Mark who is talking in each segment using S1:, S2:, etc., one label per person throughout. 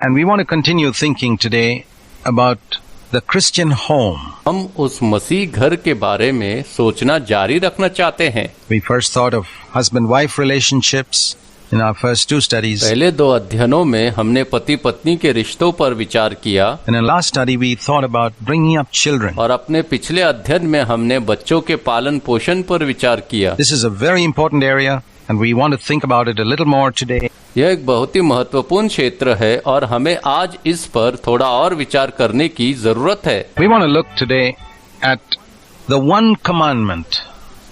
S1: And we want to continue thinking today about the Christian home.
S2: हम उस मसीह घर के बारे में सोचना जारी रखना चाहते हैं।
S1: We first thought of husband-wife relationships in our first two studies.
S2: पहले दो अध्ययनों में हमने पति पत्नी के रिश्तों पर विचार किया।
S1: In our last study we thought about bringing up children.
S2: और अपने पिछले अध्ययन में हमने बच्चों के पालन पोषण पर विचार किया।
S1: This is a very important area and we want to think about it a little more today.
S2: यह एक बहुत ही महत्वपूर्ण क्षेत्र है और हमें आज इस पर थोड़ा और विचार करने की जरूरत है।
S1: We want to look today at the one commandment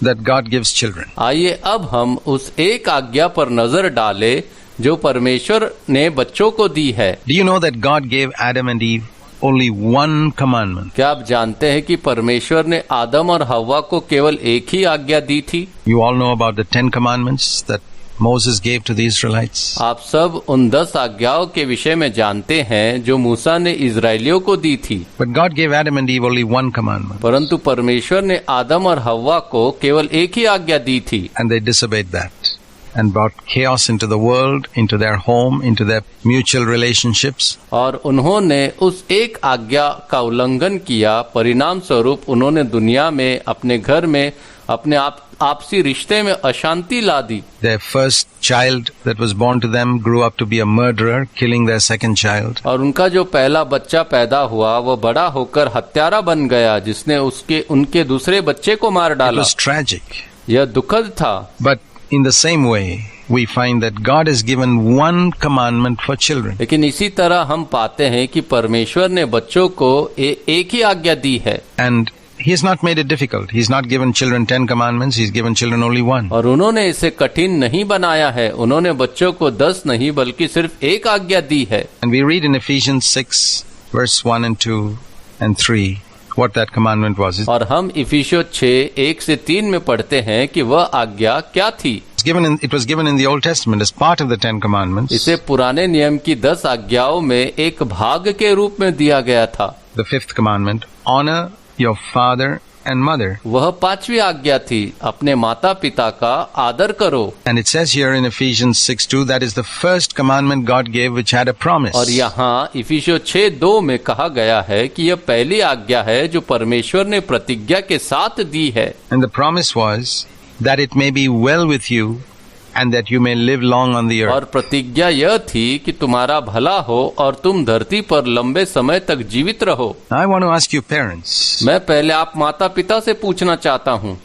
S1: that God gives children.
S2: आइए अब हम उस एक आज्ञा पर नजर डालें जो परमेश्वर ने बच्चों को दी है।
S1: Do you know that God gave Adam and Eve only one commandment?
S2: क्या आप जानते हैं कि परमेश्वर ने आदम और हव्वा को केवल एक ही आज्ञा दी थी?
S1: You all know about the 10 commandments that Moses gave to the Israelites.
S2: आप सब उन 10 आज्ञाओं के विषय में जानते हैं जो मूसा ने इजरायलियों को दी थी।
S1: But God gave Adam and Eve only one commandment.
S2: परंतु परमेश्वर ने आदम और हव्वा को केवल एक ही आज्ञा दी थी।
S1: And they disobeyed that and brought chaos into the world, into their home, into their mutual relationships.
S2: और उन्होंने उस एक आज्ञा का उल्लंघन किया, परिणाम स्वरूप उन्होंने दुनिया में, अपने घर में, अपने आपसी रिश्ते में अशांति ला दी।
S1: Their first child that was born to them grew up to be a murderer, killing their second child.
S2: और उनका जो पहला बच्चा पैदा हुआ वो बड़ा होकर हत्यारा बन गया, जिसने उनके दूसरे बच्चे को मार
S1: It
S2: डाला।
S1: was tragic.
S2: यह दुखद था।
S1: But in the same way, we find that God has given one commandment for children.
S2: लेकिन इसी तरह हम पाते हैं कि परमेश्वर ने बच्चों को एक ही आज्ञा दी है।
S1: And He has not made it difficult. He's not given children 10 commandments. He's given children only one.
S2: और उन्होंने इसे कठिन नहीं बनाया है। उन्होंने बच्चों को 10 नहीं बल्कि सिर्फ एक आज्ञा दी है।
S1: And we read in Ephesians 6 verse 1 and 2 and 3 what that commandment was.
S2: और हम इफिसियों 6:1 से 3 में पढ़ते हैं कि वह आज्ञा क्या थी।
S1: It was given in the Old Testament as part of the 10 commandments.
S2: इसे पुराने नियम की 10 आज्ञाओं में एक भाग के रूप में दिया गया था।
S1: The 5th commandment, honor your father and mother.
S2: वह 5वीं आज्ञा थी, अपने माता पिता का आदर करो।
S1: And it says here in Ephesians 6:2 that is the first commandment God gave which had a promise.
S2: और यहाँ इफिसियों 6:2 में कहा गया है कि यह पहली आज्ञा है जो परमेश्वर ने प्रतिज्ञा के साथ दी है।
S1: And the promise was that it may be well with you and that you may live long on the earth.
S2: और प्रतिज्ञा यह थी कि तुम्हारा भला हो और तुम धरती पर लंबे समय तक जीवित रहो।
S1: Now I want to ask you parents.
S2: मैं पहले आप माता पिता से पूछना चाहता हूँ।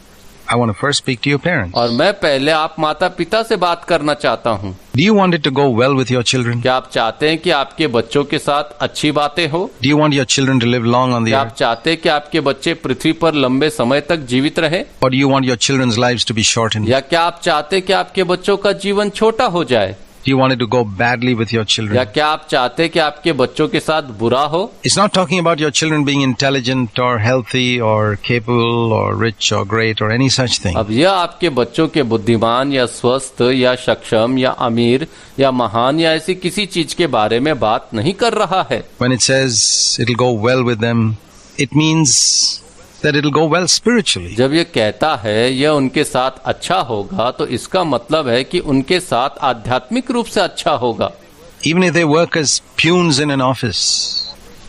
S1: I want to first speak to your parents.
S2: और मैं पहले आप माता पिता से बात करना चाहता हूँ।
S1: Do you want it to go well with your children?
S2: क्या आप चाहते हैं कि आपके बच्चों के साथ अच्छी बातें हो?
S1: Do you want your children to live long on the
S2: क्या आप
S1: earth?
S2: चाहते हैं कि आपके बच्चे पृथ्वी पर लंबे समय तक जीवित रहे?
S1: Or do you want your children's lives to be shortened?
S2: या क्या आप चाहते हैं कि आपके बच्चों का जीवन छोटा हो जाए?
S1: Do you want it to go badly with your
S2: या
S1: children?
S2: क्या आप चाहते हैं कि आपके बच्चों के साथ बुरा हो?
S1: It's not talking about your children being intelligent or healthy or capable or rich or great or any such thing.
S2: अब यह आपके बच्चों के बुद्धिमान या स्वस्थ या सक्षम या अमीर या महान या ऐसी किसी चीज के बारे में बात नहीं कर रहा है।
S1: When it says it'll go well with them, it means that it'll go well spiritually.
S2: जब ये कहता है यह उनके साथ अच्छा होगा तो इसका मतलब है कि उनके साथ आध्यात्मिक रूप से अच्छा होगा।
S1: Even if they work as peons in an office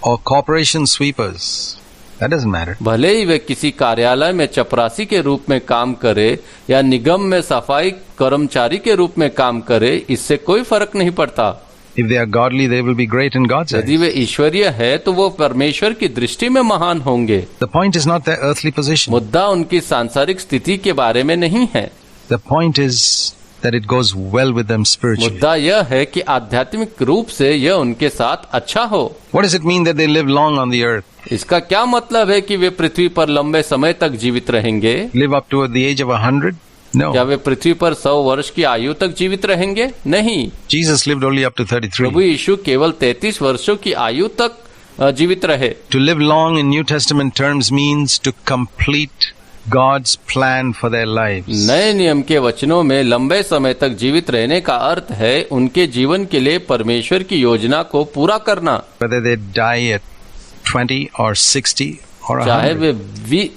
S1: or corporation sweepers, that doesn't matter.
S2: भले ही वे किसी कार्यालय में चपरासी के रूप में काम करे या निगम में सफाई कर्मचारी के रूप में काम करे, इससे कोई फर्क नहीं पड़ता।
S1: If they are godly, they will be great in God's eyes.
S2: यदि वे ईश्वरीय है तो वो परमेश्वर की दृष्टि में महान होंगे।
S1: The point is not their earthly position.
S2: मुद्दा उनकी सांसारिक स्थिति के बारे में नहीं है।
S1: The point is that it goes well with them spiritually.
S2: मुद्दा यह है कि आध्यात्मिक रूप से यह उनके साथ अच्छा हो।
S1: What does it mean that they live long on the earth?
S2: इसका क्या मतलब है कि वे पृथ्वी पर लंबे समय तक जीवित रहेंगे?
S1: Live up to the age of 100? No.
S2: क्या वे पृथ्वी पर 100 वर्ष की आयु तक जीवित रहेंगे? नहीं।
S1: Jesus lived only up to 33.
S2: प्रभु यीशु केवल 33 वर्षों की आयु तक जीवित रहे।
S1: To live long in New Testament terms means to complete God's plan for their lives.
S2: नए नियम के वचनों में लंबे समय तक जीवित रहने का अर्थ है उनके जीवन के लिए परमेश्वर की योजना को पूरा करना।
S1: Whether they die at 20 or 60 or 100.
S2: चाहे वे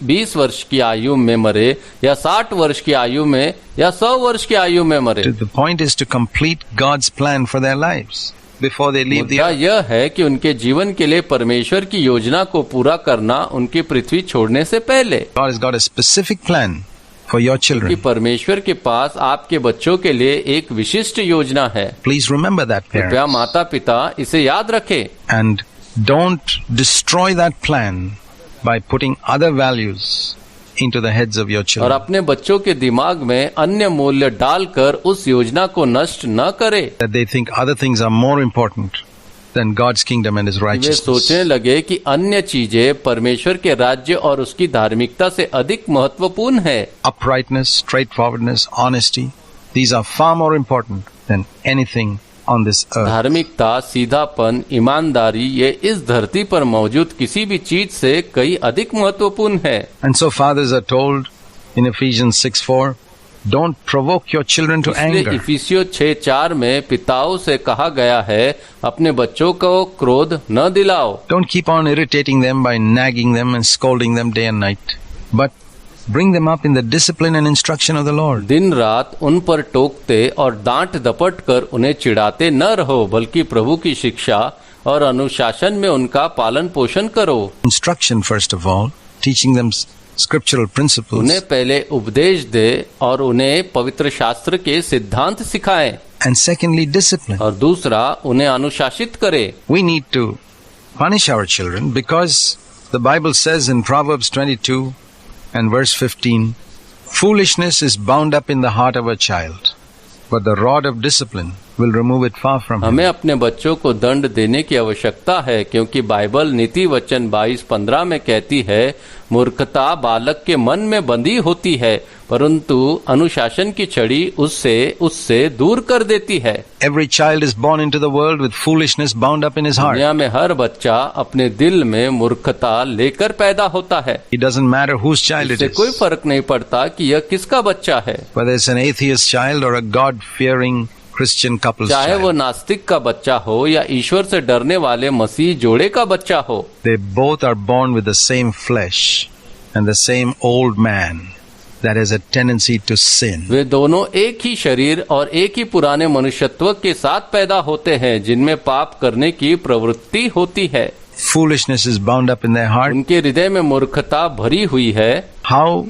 S2: 20 वर्ष की आयु में मरे या 60 वर्ष की आयु में या 100 वर्ष की आयु में मरे।
S1: The point is to complete God's plan for their lives. before they leave the
S2: मुद्दा
S1: earth.
S2: यह है कि उनके जीवन के लिए परमेश्वर की योजना को पूरा करना उनकी पृथ्वी छोड़ने से पहले,
S1: God has got a specific plan for your
S2: कि
S1: children.
S2: परमेश्वर के पास आपके बच्चों के लिए एक विशिष्ट योजना है।
S1: Please remember that,
S2: कृपया
S1: parents.
S2: माता पिता इसे याद रखें
S1: And don't destroy that plan by putting other values into the heads of your
S2: और
S1: children.
S2: अपने बच्चों के दिमाग में अन्य मूल्य डालकर उस योजना को नष्ट न करे,
S1: That they think other things are more important than God's kingdom and His
S2: way
S1: righteousness.
S2: सोचने लगे कि अन्य चीजें परमेश्वर के राज्य और उसकी धार्मिकता से अधिक महत्वपूर्ण है।
S1: Uprightness, straightforwardness, honesty, these are far more important than anything on this earth.
S2: धार्मिकता, सीधापन, ईमानदारी ये इस धरती पर मौजूद किसी भी चीज से कई अधिक महत्वपूर्ण है।
S1: And so fathers are told in Ephesians 6:4, don't provoke your children to
S2: इसलिए
S1: anger.
S2: इफिसियों 6:4 में पिताओं से कहा गया है, अपने बच्चों को क्रोध न दिलाओ।
S1: Don't keep on irritating them by nagging them and scolding them day and night, but bring them up in the discipline and instruction of the Lord.
S2: दिन रात उन पर टोकते और डांट दपट कर उन्हें चिढ़ाते न रहो, बल्कि प्रभु की शिक्षा और अनुशासन में उनका पालन पोषण करो।
S1: Instruction first of all, teaching them scriptural principles,
S2: उन्हें पहले उपदेश दे और उन्हें पवित्र शास्त्र के सिद्धांत सिखाएं,
S1: and secondly discipline.
S2: और दूसरा उन्हें अनुशासित करे।
S1: We need to punish our children because the Bible says in Proverbs 22 and verse 15, foolishness is bound up in the heart of a child, but the rod of discipline will remove it far from him.
S2: हमें अपने बच्चों को दंड देने की आवश्यकता है, क्योंकि बाइबल नीति वचन 22:15 में कहती है, मूर्खता बालक के मन में बंधी होती है, परंतु अनुशासन की छड़ी उससे दूर कर देती है।
S1: Every child is born into the world with foolishness bound up in his heart.
S2: दुनिया में हर बच्चा अपने दिल में मूर्खता लेकर पैदा होता है।
S1: It doesn't matter whose child it
S2: इससे कोई
S1: is,
S2: फर्क नहीं पड़ता कि यह किसका बच्चा है,
S1: whether it's an atheist child or a God-fearing Christian couple's
S2: चाहे वो
S1: child.
S2: नास्तिक का बच्चा हो या ईश्वर से डरने वाले मसीह जोड़े का बच्चा हो।
S1: They both are born with the same flesh and the same old man that has a tendency to sin.
S2: वे दोनों एक ही शरीर और एक ही पुराने मनुष्यत्व के साथ पैदा होते हैं, जिनमें पाप करने की प्रवृत्ति होती है।
S1: Foolishness is bound up in their heart.
S2: उनके हृदय में मूर्खता भरी हुई है।
S1: How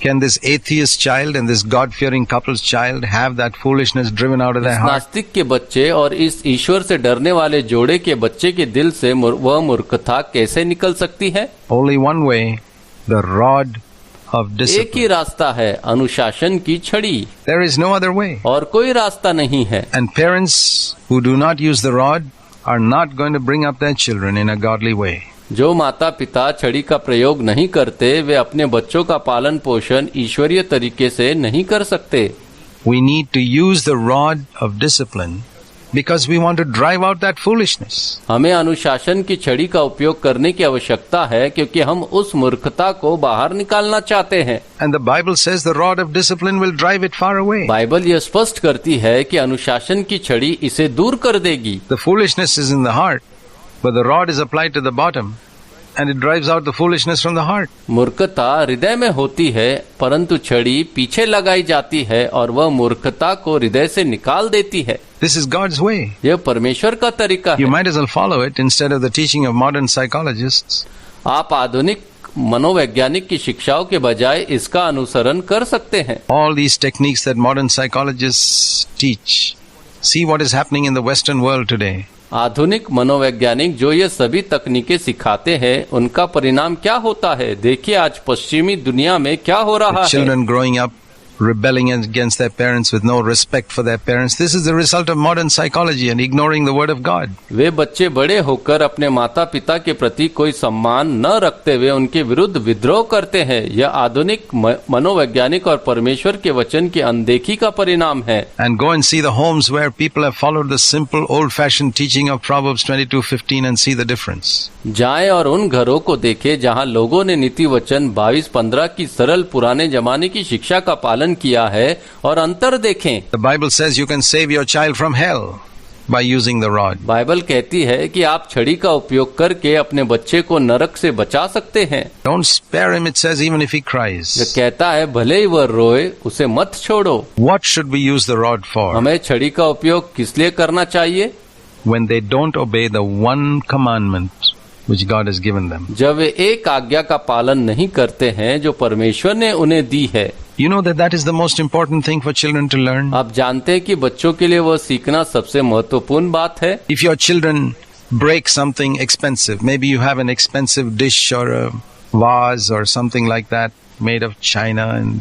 S1: can this atheist child and this God-fearing couple's child have that foolishness driven out of their heart?
S2: नास्तिक के बच्चे और इस ईश्वर से डरने वाले जोड़े के बच्चे के दिल से वह मूर्खता कैसे निकल सकती है?
S1: Only one way, the rod of
S2: एक ही
S1: discipline.
S2: रास्ता है, अनुशासन की छड़ी,
S1: There is no other way.
S2: और कोई रास्ता नहीं है।
S1: And parents who do not use the rod are not going to bring up their children in a godly way.
S2: जो माता पिता छड़ी का प्रयोग नहीं करते, वे अपने बच्चों का पालन पोषण ईश्वरीय तरीके से नहीं कर सकते।
S1: We need to use the rod of discipline because we want to drive out that foolishness.
S2: हमें अनुशासन की छड़ी का उपयोग करने की आवश्यकता है, क्योंकि हम उस मूर्खता को बाहर निकालना चाहते हैं।
S1: And the Bible says the rod of discipline will drive it far away.
S2: Bible यह स्पष्ट करती है कि अनुशासन की छड़ी इसे दूर कर देगी।
S1: The foolishness is in the heart, but the rod is applied to the bottom and it drives out the foolishness from the heart.
S2: मूर्खता हृदय में होती है, परंतु छड़ी पीछे लगाई जाती है और वह मूर्खता को हृदय से निकाल देती है।
S1: This is God's way.
S2: यह परमेश्वर का तरीका
S1: You
S2: है।
S1: might as well follow it instead of the teaching of modern psychologists.
S2: आप आधुनिक मनोवैज्ञानिक की शिक्षाओं के बजाय इसका अनुसरण कर सकते हैं।
S1: All these techniques that modern psychologists teach. See what is happening in the Western world today.
S2: आधुनिक मनोवैज्ञानिक जो ये सभी तकनीकें सिखाते हैं, उनका परिणाम क्या होता है? देखिए आज पश्चिमी दुनिया में क्या हो रहा है।
S1: Children growing up rebelling against their parents with no respect for their parents. This is the result of modern psychology and ignoring the word of God.
S2: वे बच्चे बड़े होकर अपने माता पिता के प्रति कोई सम्मान न रखते हुए उनके विरुद्ध विद्रोह करते हैं। यह आधुनिक मनोवैज्ञानिक और परमेश्वर के वचन की अनदेखी का परिणाम है।
S1: And go and see the homes where people have followed the simple old-fashioned teaching of Proverbs 22:15 and see the difference.
S2: जाएं और उन घरों को देखें जहां लोगों ने नीति वचन 22:15 की सरल पुराने जमाने की शिक्षा का पालन किया है, और अंतर देखें।
S1: The Bible says you can save your child from hell by using the rod.
S2: Bible कहती है कि आप छड़ी का उपयोग करके अपने बच्चे को नरक से बचा सकते हैं।
S1: Don't spare him, it says, even if he
S2: जो
S1: cries.
S2: कहता है भले ही वह रोए, उसे मत छोड़ो।
S1: What should we use the rod for?
S2: हमें छड़ी का उपयोग किस लिए करना चाहिए?
S1: when they don't obey the one commandment which God has given them.
S2: जब वे एक आज्ञा का पालन नहीं करते हैं जो परमेश्वर ने उन्हें दी है।
S1: You know that is the most important thing for children to learn.
S2: आप जानते हैं कि बच्चों के लिए वह सीखना सबसे महत्वपूर्ण बात है।
S1: If your children break something expensive, maybe you have an expensive dish or a vase or something like that made of china and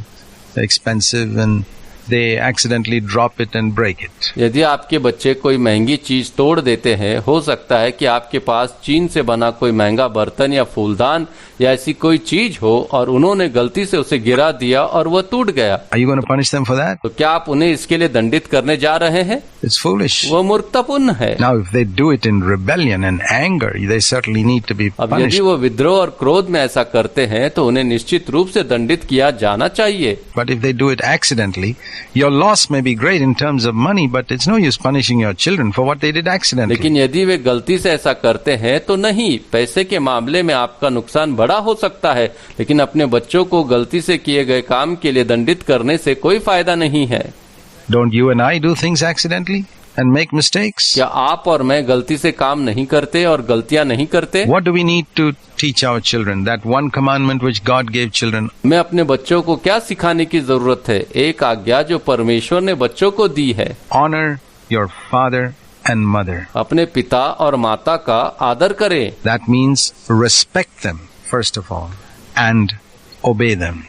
S1: expensive, and they accidentally drop it and break it.
S2: यदि आपके बच्चे कोई महंगी चीज तोड़ देते हैं, हो सकता है कि आपके पास चीन से बना कोई महंगा बर्तन या फूलदान या ऐसी कोई चीज हो और उन्होंने गलती से उसे गिरा दिया और वह टूट गया।
S1: Are you going to punish them for that?
S2: तो क्या आप उन्हें इसके लिए दंडित करने जा रहे हैं?
S1: It's foolish.
S2: वह मूर्खतापूर्ण है।
S1: Now, if they do it in rebellion and anger, they certainly need to be
S2: अब यदि
S1: punished.
S2: वो विद्रोह और क्रोध में ऐसा करते हैं तो उन्हें निश्चित रूप से दंडित किया जाना चाहिए।
S1: But if they do it accidentally, your loss may be great in terms of money, but it's no use punishing your children for what they did accidentally.
S2: लेकिन यदि वे गलती से ऐसा करते हैं तो नहीं, पैसे के मामले में आपका नुकसान बड़ा हो सकता है, लेकिन अपने बच्चों को गलती से किए गए काम के लिए दंडित करने से कोई फायदा नहीं है।
S1: Don't you and I do things accidentally and make mistakes?
S2: क्या आप और मैं गलती से काम नहीं करते और गलतियां नहीं करते?
S1: What do we need to teach our children? That one commandment which God gave children.
S2: मैं अपने बच्चों को क्या सिखाने की जरूरत है? एक आज्ञा जो परमेश्वर ने बच्चों को दी है।
S1: Honor your father and mother.
S2: अपने पिता और माता का आदर करें।
S1: That means respect them, first of all, and obey them.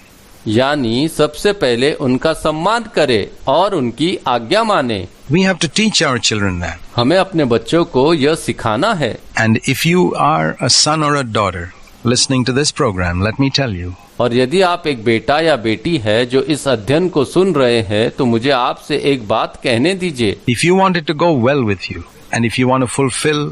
S2: यानी सबसे पहले उनका सम्मान करे और उनकी आज्ञा माने।
S1: We have to teach our children that.
S2: हमें अपने बच्चों को यह सिखाना है।
S1: And if you are a son or a daughter listening to this program, let me tell you,
S2: और यदि आप एक बेटा या बेटी है जो इस अध्ययन को सुन रहे हैं तो मुझे आपसे एक बात कहने दीजिए।
S1: if you want it to go well with you, and if you want to fulfill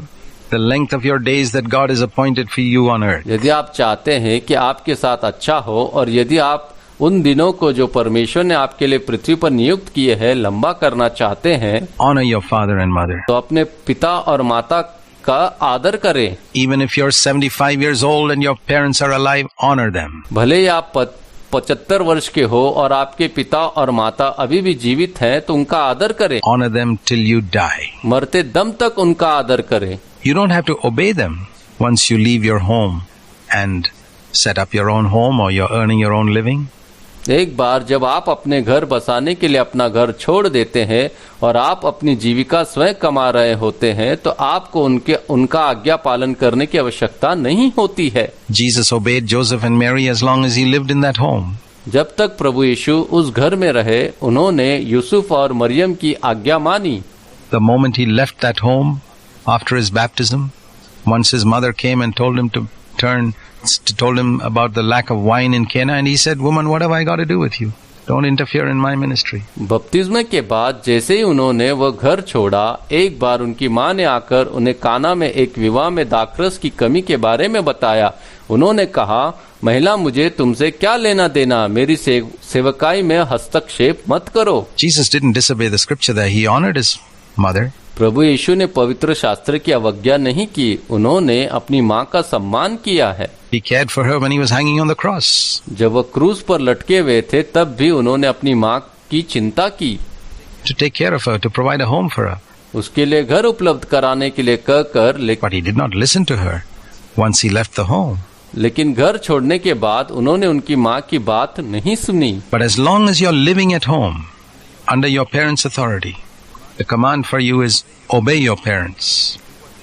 S1: the length of your days that God has appointed for you on earth,
S2: यदि आप चाहते हैं कि आपके साथ अच्छा हो और यदि आप उन दिनों को जो परमेश्वर ने आपके लिए पृथ्वी पर नियुक्त किए हैं लंबा करना चाहते हैं,
S1: honor your father and mother.
S2: तो अपने पिता और माता का आदर करें।
S1: Even if you're 75 years old and your parents are alive, honor them.
S2: भले ही आप 75 वर्ष के हो और आपके पिता और माता अभी भी जीवित हैं तो उनका आदर करें।
S1: Honor them till you die.
S2: मरते दम तक उनका आदर करें।
S1: You don't have to obey them once you leave your home and set up your own home or you're earning your own living.
S2: एक बार जब आप अपने घर बसाने के लिए अपना घर छोड़ देते हैं और आप अपनी जीविका स्वयं कमा रहे होते हैं तो आपको उनका आज्ञा पालन करने की आवश्यकता नहीं होती है।
S1: Jesus obeyed Joseph and Mary as long as he lived in that home.
S2: जब तक प्रभु यीशु उस घर में रहे उन्होंने यूसुफ और मरियम की आज्ञा मानी।
S1: The moment he left that home after his baptism, once his mother came and told him about the lack of wine in Cana, and he said, "Woman, what have I got to do with you? Don't interfere in my ministry."
S2: बपतिस्मे के बाद जैसे ही उन्होंने वह घर छोड़ा, एक बार उनकी मां ने आकर उन्हें काना में एक विवाह में दाखरस की कमी के बारे में बताया। उन्होंने कहा, महिला, मुझे तुमसे क्या लेना देना, मेरी सेवकाई में हस्तक्षेप मत करो।
S1: Jesus didn't disobey the scripture there. He honored his mother.
S2: प्रभु यीशु ने पवित्र शास्त्र की अवज्ञा नहीं की, उन्होंने अपनी मां का सम्मान किया है।
S1: He cared for her when he was hanging on the cross.
S2: जब वह क्रूस पर लटके हुए थे तब भी उन्होंने अपनी मां की चिंता की।
S1: To take care of her, to provide a home for her.
S2: उसके लिए घर उपलब्ध कराने के लिए कहकर,
S1: But he did not listen to her once he left the home.
S2: लेकिन घर छोड़ने के बाद उन्होंने उनकी मां की बात नहीं सुनी।
S1: But as long as you're living at home, under your parents' authority, the command for you is obey your parents.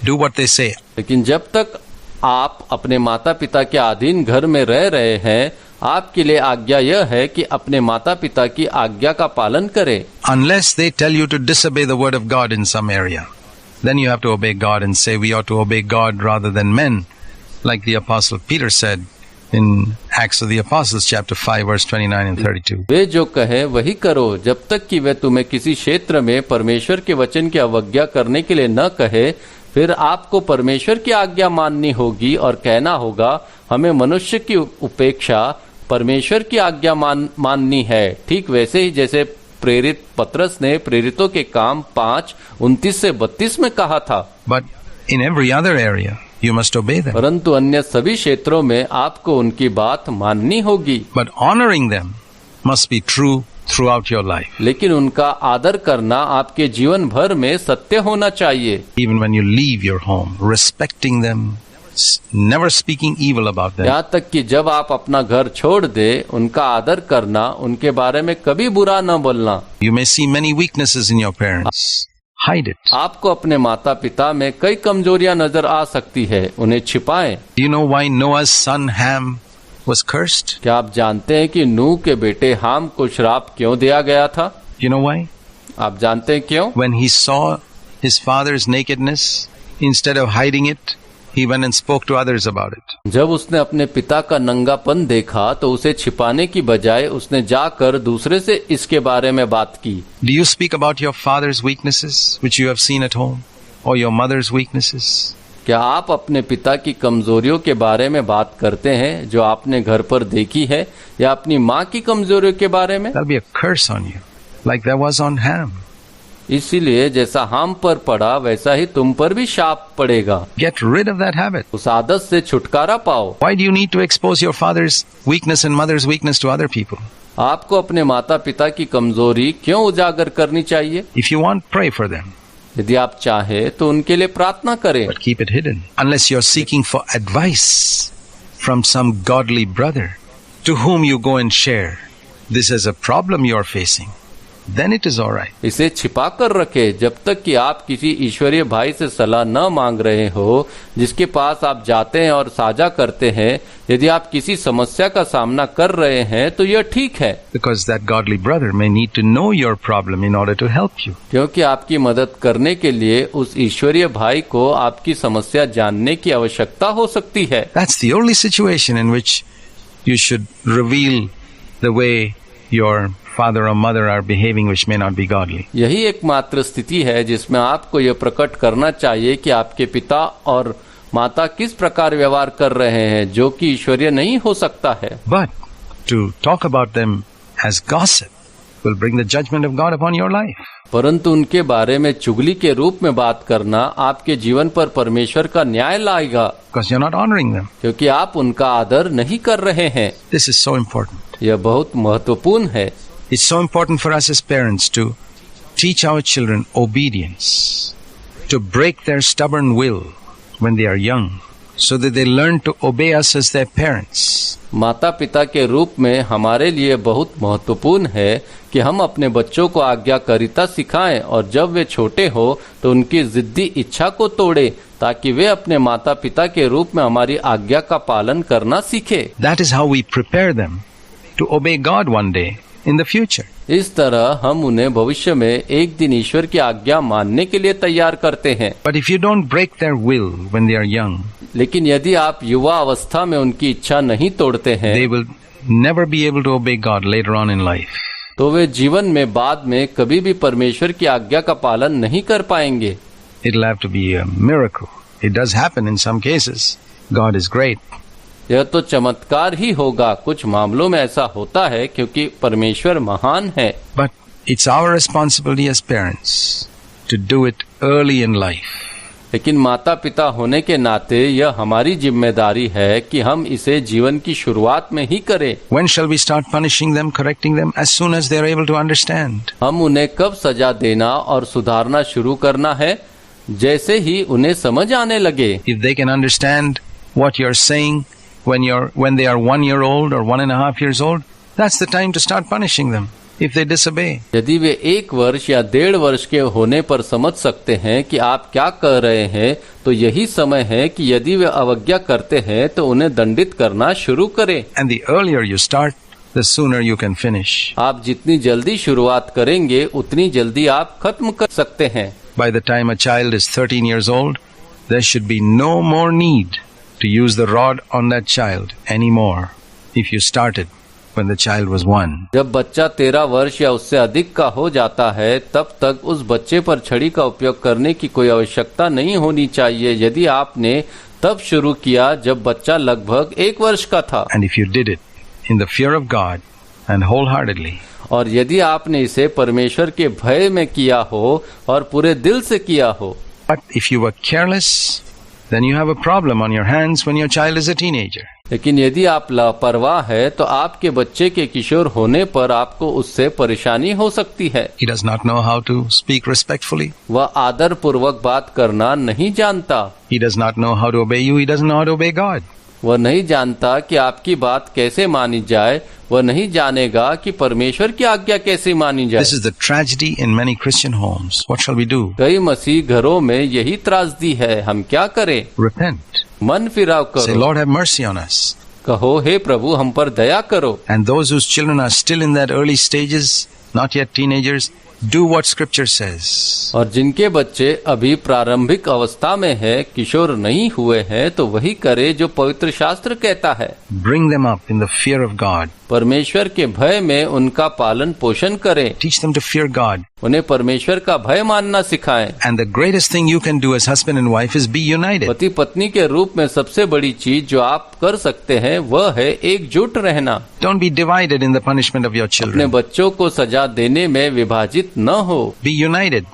S1: Do what they say.
S2: लेकिन जब तक आप अपने माता पिता के अधीन घर में रह रहे हैं, आपके लिए आज्ञा यह है कि अपने माता पिता की आज्ञा का पालन करें।
S1: Unless they tell you to disobey the word of God in some area, then you have to obey God and say we ought to obey God rather than men, like the Apostle Peter said in Acts of the Apostles chapter 5 verse 29 and 32.
S2: वे जो कहे वही करो, जब तक कि वे तुम्हें किसी क्षेत्र में परमेश्वर के वचन की अवज्ञा करने के लिए न कहे, फिर आपको परमेश्वर की आज्ञा माननी होगी और कहना होगा, हमें मनुष्य की उपेक्षा परमेश्वर की आज्ञा माननी है। ठीक वैसे ही जैसे प्रेरित पतरस ने प्रेरितों के काम 5:29 से 32 में कहा था।
S1: But in every other area, you must obey them.
S2: परंतु अन्य सभी क्षेत्रों में आपको उनकी बात माननी होगी।
S1: But honoring them must be true throughout your life.
S2: लेकिन उनका आदर करना आपके जीवन भर में सत्य होना चाहिए।
S1: Even when you leave your home, respecting them, never speaking evil about them.
S2: यहाँ तक कि जब आप अपना घर छोड़ दे, उनका आदर करना, उनके बारे में कभी बुरा न बोलना।
S1: You may see many weaknesses in your parents. Hide it.
S2: आपको अपने माता पिता में कई कमजोरियां नजर आ सकती है, उन्हें छिपाएं।
S1: Do you know why Noah's son Ham was cursed?
S2: क्या आप जानते हैं कि नूह के बेटे हाम को श्राप क्यों दिया गया था?
S1: You know why?
S2: आप जानते हैं क्यों?
S1: When he saw his father's nakedness, instead of hiding it, he went and spoke to others about it.
S2: जब उसने अपने पिता का नंगापन देखा तो उसे छिपाने की बजाय उसने जाकर दूसरे से इसके बारे में बात की।
S1: Do you speak about your father's weaknesses, which you have seen at home, or your mother's weaknesses?
S2: क्या आप अपने पिता की कमजोरियों के बारे में बात करते हैं जो आपने घर पर देखी है, या अपनी माँ की कमजोरियों के बारे में?
S1: There'll be a curse on you, like there was on Ham.
S2: इसीलिए जैसा हाम पर पड़ा वैसा ही तुम पर भी शाप पड़ेगा।
S1: Get rid of that habit.
S2: उस आदत से छुटकारा पाओ।
S1: Why do you need to expose your father's weakness and mother's weakness to other people?
S2: आपको अपने माता पिता की कमजोरी क्यों उजागर करनी चाहिए?
S1: If you want, pray for them.
S2: यदि आप चाहे तो उनके लिए प्रार्थना करें,
S1: But keep it hidden. Unless you're seeking for advice from some godly brother to whom you go and share this as a problem you're facing, then it is all right.
S2: इसे छिपा कर रखे जब तक कि आप किसी ईश्वरीय भाई से सलाह न मांग रहे हो, जिसके पास आप जाते हैं और साझा करते हैं। यदि आप किसी समस्या का सामना कर रहे हैं तो यह ठीक है,
S1: Because that godly brother may need to know your problem in order to help you.
S2: क्योंकि आपकी मदद करने के लिए उस ईश्वरीय भाई को आपकी समस्या जानने की आवश्यकता हो सकती है।
S1: That's the only situation in which you should reveal the way your father or mother are behaving, which may not be godly.
S2: यही एकमात्र स्थिति है जिसमें आपको यह प्रकट करना चाहिए कि आपके पिता और माता किस प्रकार व्यवहार कर रहे हैं, जो कि ईश्वरीय नहीं हो सकता है।
S1: But to talk about them as gossip will bring the judgment of God upon your life.
S2: परंतु उनके बारे में चुगली के रूप में बात करना आपके जीवन पर परमेश्वर का न्याय लाएगा,
S1: Because you're not honoring them.
S2: क्योंकि आप उनका आदर नहीं कर रहे हैं।
S1: This is so important.
S2: यह बहुत महत्वपूर्ण है।
S1: It's so important for us as parents to teach our children obedience, to break their stubborn will when they are young, so that they learn to obey us as their parents.
S2: माता पिता के रूप में हमारे लिए बहुत महत्वपूर्ण है कि हम अपने बच्चों को आज्ञाकारिता सिखाएं, और जब वे छोटे हो तो उनकी जिद्दी इच्छा को तोड़े, ताकि वे अपने माता पिता के रूप में हमारी आज्ञा का पालन करना सीखे।
S1: That is how we prepare them to obey God one day in the future.
S2: इस तरह हम उन्हें भविष्य में एक दिन ईश्वर की आज्ञा मानने के लिए तैयार करते हैं।
S1: But if you don't break their will when they are young,
S2: लेकिन यदि आप युवा अवस्था में उनकी इच्छा नहीं तोड़ते हैं,
S1: they will never be able to obey God later on in life.
S2: तो वे जीवन में बाद में कभी भी परमेश्वर की आज्ञा का पालन नहीं कर पाएंगे।
S1: It'll have to be a miracle. It does happen in some cases. God is great.
S2: यह तो चमत्कार ही होगा, कुछ मामलों में ऐसा होता है क्योंकि परमेश्वर महान है।
S1: But it's our responsibility as parents to do it early in life.
S2: लेकिन माता पिता होने के नाते यह हमारी जिम्मेदारी है कि हम इसे जीवन की शुरुआत में ही करें।
S1: When shall we start punishing them, correcting them? As soon as they are able to understand.
S2: हम उन्हें कब सजा देना और सुधारना शुरू करना है? जैसे ही उन्हें समझ आने लगे।
S1: If they can understand what you're saying when they are 1 year old or 1.5 years old, that's the time to start punishing them if they disobey.
S2: यदि वे 1 वर्ष या 1.5 वर्ष के होने पर समझ सकते हैं कि आप क्या कर रहे हैं, तो यही समय है कि यदि वे अवज्ञा करते हैं तो उन्हें दंडित करना शुरू करें।
S1: And the earlier you start, the sooner you can finish.
S2: आप जितनी जल्दी शुरुआत करेंगे उतनी जल्दी आप खत्म कर सकते हैं।
S1: By the time a child is 13 years old, there should be no more need to use the rod on that child anymore if you started when the child was 1.
S2: जब बच्चा 13 वर्ष या उससे अधिक का हो जाता है, तब तक उस बच्चे पर छड़ी का उपयोग करने की कोई आवश्यकता नहीं होनी चाहिए, यदि आपने तब शुरू किया जब बच्चा लगभग 1 वर्ष का था।
S1: And if you did it in the fear of God and wholeheartedly,
S2: और यदि आपने इसे परमेश्वर के भय में किया हो और पूरे दिल से किया हो।
S1: but if you were careless then you have a problem on your hands when your child is a teenager.
S2: लेकिन यदि आप लापरवाह है तो आपके बच्चे के किशोर होने पर आपको उससे परेशानी हो सकती है।
S1: He does not know how to speak respectfully.
S2: वह आदर पूर्वक बात करना नहीं जानता।
S1: He does not know how to obey you. He doesn't know how to obey God.
S2: वह नहीं जानता कि आपकी बात कैसे मानी जाए। वह नहीं जानेगा कि परमेश्वर की आज्ञा कैसे मानी जाए।
S1: This is the tragedy in many Christian homes. What shall we do?
S2: कई मसीह घरों में यही त्रासदी है। हम क्या करें?
S1: Repent.
S2: मन फिराव
S1: Say,
S2: करो।
S1: Lord, have mercy on us.
S2: कहो, हे प्रभु हम पर दया करो।
S1: And those whose children are still in that early stages, not yet teenagers, do what Scripture says.
S2: और जिनके बच्चे अभी प्रारंभिक अवस्था में है, किशोर नहीं हुए हैं, तो वही करे जो पवित्र शास्त्र कहता है।
S1: Bring them up in the fear of God.
S2: परमेश्वर के भय में उनका पालन पोषण करें।
S1: Teach them to fear God.
S2: उन्हें परमेश्वर का भय मानना सिखाएं।
S1: And the greatest thing you can do as husband and wife is be united.
S2: पति पत्नी के रूप में सबसे बड़ी चीज जो आप कर सकते हैं वह है एकजुट रहना।
S1: Don't be divided in the punishment of your
S2: अपने
S1: children.
S2: बच्चों को सजा देने में विभाजित न हो।
S1: Be united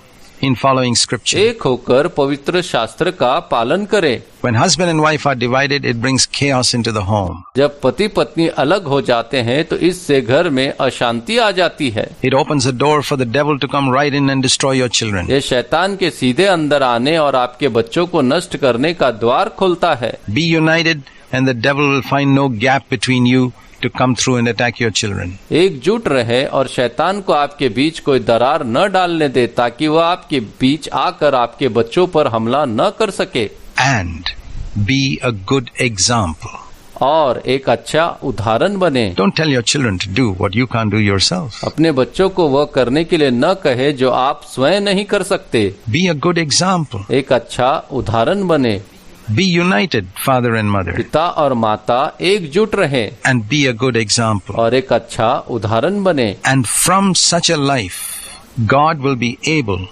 S1: in following Scripture.
S2: एक होकर पवित्र शास्त्र का पालन करें।
S1: When husband and wife are divided, it brings chaos into the home.
S2: जब पति पत्नी अलग हो जाते हैं तो इससे घर में अशांति आ जाती है।
S1: It opens the door for the devil to come right in and destroy your children.
S2: ये शैतान के सीधे अंदर आने और आपके बच्चों को नष्ट करने का द्वार खोलता है।
S1: Be united and the devil will find no gap between you to come through and attack your children.
S2: एकजुट रहे और शैतान को आपके बीच कोई दरार न डालने दे ताकि वह आपके बीच आकर आपके बच्चों पर हमला न कर सके।
S1: And be a good example.
S2: और एक अच्छा उदाहरण बने।
S1: Don't tell your children to do what you can't do yourself.
S2: अपने बच्चों को वह करने के लिए न कहे जो आप स्वयं नहीं कर सकते।
S1: Be a good example.
S2: एक अच्छा उदाहरण बने।
S1: Be united, father and mother.
S2: पिता और माता एकजुट रहे
S1: And be a good example.
S2: और एक अच्छा उदाहरण बने।
S1: And from such a life, God will be able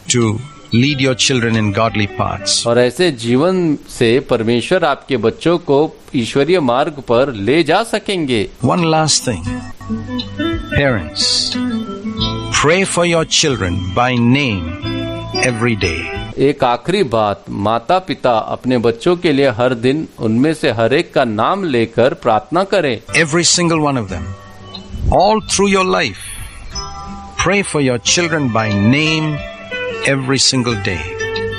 S1: to lead your children in godly paths.
S2: और ऐसे जीवन से परमेश्वर आपके बच्चों को ईश्वरीय मार्ग पर ले जा सकेंगे।
S1: One last thing. Parents, pray for your children by name every day.
S2: एक आखिरी बात, माता पिता अपने बच्चों के लिए हर दिन उनमें से हर एक का नाम लेकर प्रार्थना करें।
S1: Every single one of them. All through your life. Pray for your children by name every single day.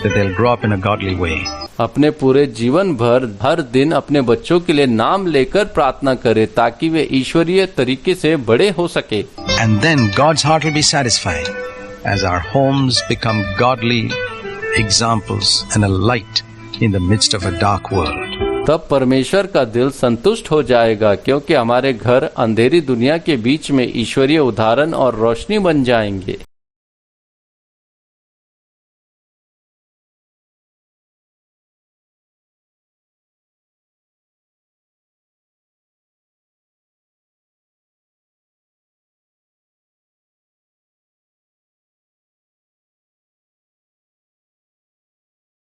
S1: That they'll grow up in a godly way.
S2: अपने पूरे जीवन भर हर दिन अपने बच्चों के लिए नाम लेकर प्रार्थना करें ताकि वे ईश्वरीय तरीके से बड़े हो सके।
S1: And then God's heart will be satisfied as our homes become godly examples and a light in the midst of a dark world.
S2: तब परमेश्वर का दिल संतुष्ट हो जाएगा क्योंकि हमारे घर अंधेरी दुनिया के बीच में ईश्वरीय उदाहरण और रोशनी बन जाएंगे।